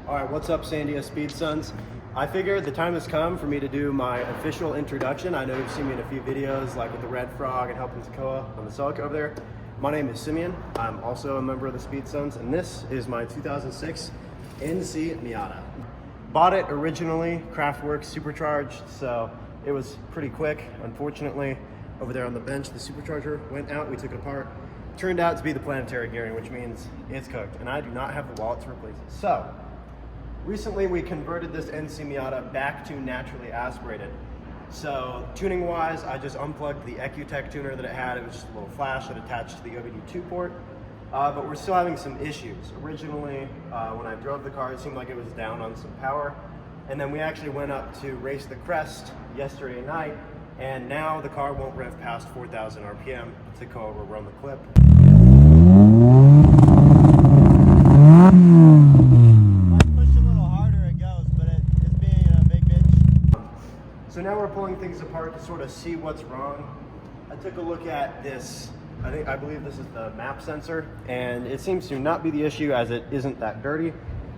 All right, what's up, Sandia Speed Sons? I figured the time has come for me to do my official introduction. I know you've seen me in a few videos, like with the Red Frog and helping Takoa on the Celica over there. My name is Simeon. I'm also a member of the Speed Sons, and this is my 2006 NC Miata. Bought it originally, Craftworks supercharged, so it was pretty quick. Unfortunately, over there on the bench, the supercharger went out. We took it apart. Turned out to be the planetary gearing, which means it's cooked, and I do not have the wallet to replace it. So, recently we converted this NC Miata back to naturally aspirated. So, tuning wise, I just unplugged the EcuTech tuner that it had. It was just a little flash that attached to the OBD2 port. But we're still having some issues. Originally, when I drove the car, it seemed like it was down on some power. And then we actually went up to race the crest yesterday night, and now the car won't rev past 4,000 RPM. Takoa will run the clip. So now we're pulling things apart to sort of see what's wrong. I took a look at this, I believe this is the map sensor, and it seems to not be the issue as it isn't that dirty.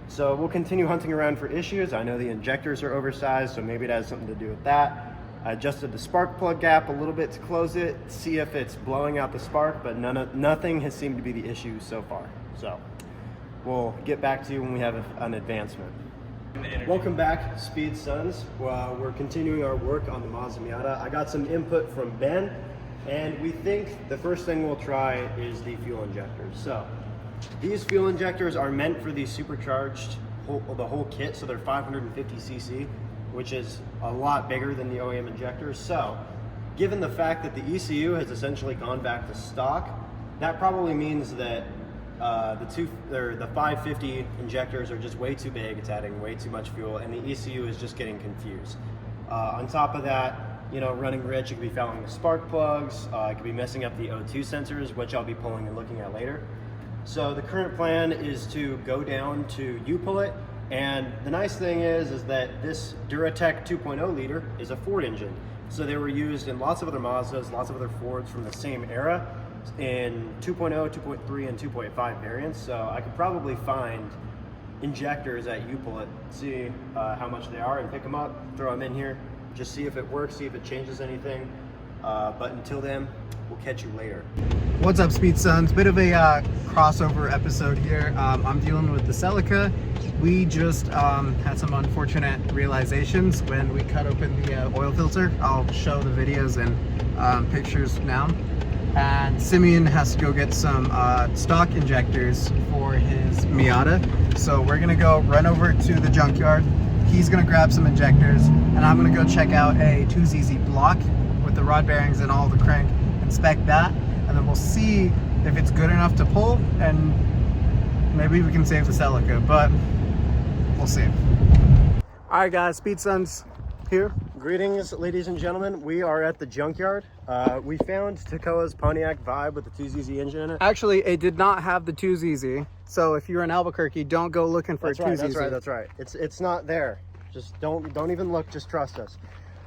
So we'll continue hunting around for issues. I know the injectors are oversized, so maybe it has something to do with that. I adjusted the spark plug gap a little bit to close it, see if it's blowing out the spark, but nothing has seemed to be the issue so far. So we'll get back to you when we have an advancement. Welcome back, Speed Sons. We're continuing our work on the Mazda Miata. I got some input from Ben, and we think the first thing we'll try is the fuel injectors. So these fuel injectors are meant for the supercharged, the whole kit, so they're 550cc, which is a lot bigger than the OEM injectors. So given the fact that the ECU has essentially gone back to stock, that probably means that the 550 injectors are just way too big. It's adding way too much fuel, and the ECU is just getting confused. On top of that, you know, running rich, it could be fouling the spark plugs. It could be messing up the O2 sensors, which I'll be pulling and looking at later. So the current plan is to go down to U-pull it, and the nice thing is that this Duratec 2.0 liter is a Ford engine. So they were used in lots of other Mazdas, lots of other Fords from the same era, in 2.0, 2.3, and 2.5 variants. So I could probably find injectors at U-pull it, see how much they are, and pick them up, throw them in here, just see if it works, see if it changes anything. But until then, we'll catch you later. What's up, Speed Sons? Bit of a crossover episode here. I'm dealing with the Celica. We just had some unfortunate realizations when we cut open the oil filter. I'll show the videos and pictures now. And Simeon has to go get some stock injectors for his Miata. So we're gonna go run over to the junkyard. He's gonna grab some injectors, and I'm gonna go check out a 2ZZ block with the rod bearings and all the crank, inspect that, and then we'll see if it's good enough to pull, and maybe we can save the Celica, but we'll see. All right, guys, Speed Sons here. Greetings, ladies and gentlemen. We are at the junkyard. We found Takoa's Pontiac Vibe with the 2ZZ engine in it. Actually, it did not have the 2ZZ, so if you're in Albuquerque, don't go looking for a 2ZZ. That's right. It's not there. Just don't even look. Just trust us.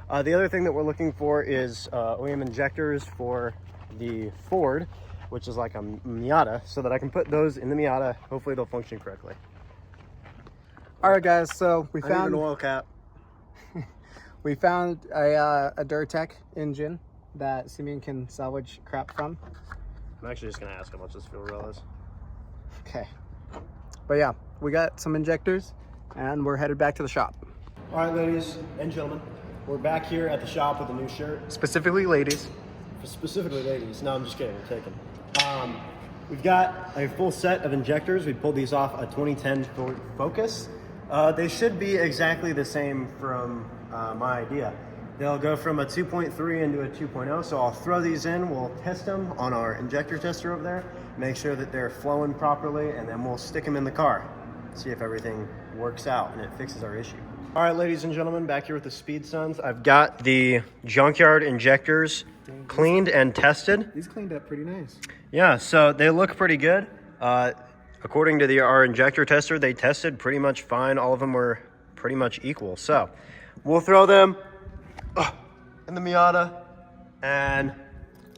The other thing that we're looking for is OEM injectors for the Ford, which is like a Miata, so that I can put those in the Miata. Hopefully they'll function correctly. All right, guys, so we I found need an oil cap. we found a Duratec engine that Simeon can salvage crap from. I'm actually just gonna ask how much this fuel rail is. Okay, but yeah, we got some injectors and we're headed back to the shop. All right, ladies and gentlemen, we're back here at the shop with a new shirt. Specifically ladies. Specifically ladies. No, I'm just kidding. We're taking. We've got a full set of injectors. We pulled these off a 2010 Ford Focus. They should be exactly the same from my idea. They'll go from a 2.3 into a 2.0. So I'll throw these in. We'll test them on our injector tester over there. Make sure that they're flowing properly, and then we'll stick them in the car. See if everything works out and it fixes our issue. All right, ladies and gentlemen, back here with the Speed Sons. I've got the junkyard injectors cleaned and tested. These cleaned up pretty nice. Yeah, so they look pretty good. According to our injector tester, they tested pretty much fine. All of them were pretty much equal. So we'll throw them in the Miata and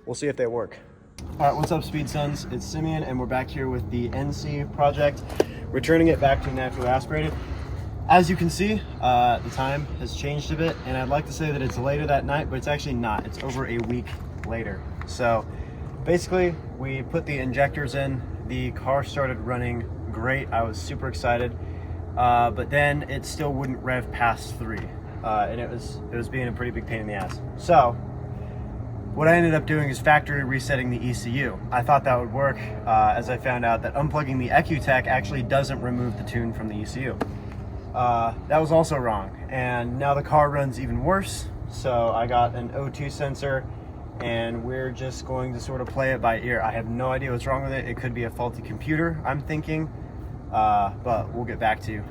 we'll see if they work. All right, what's up, Speed Sons? It's Simeon, and we're back here with the NC project. Returning it back to naturally aspirated. As you can see, the time has changed a bit, and I'd like to say that it's later that night, but it's actually not. It's over a week later. So basically, we put the injectors in, the car started running great. I was super excited, but then it still wouldn't rev past 3, and it was being a pretty big pain in the ass. So what I ended up doing is factory resetting the ECU. I thought that would work, as I found out that unplugging the EcuTech actually doesn't remove the tune from the ECU. That was also wrong, and now the car runs even worse. So I got an O2 sensor, and we're just going to sort of play it by ear. I have no idea what's wrong with it. It could be a faulty computer, I'm thinking, but we'll get back to you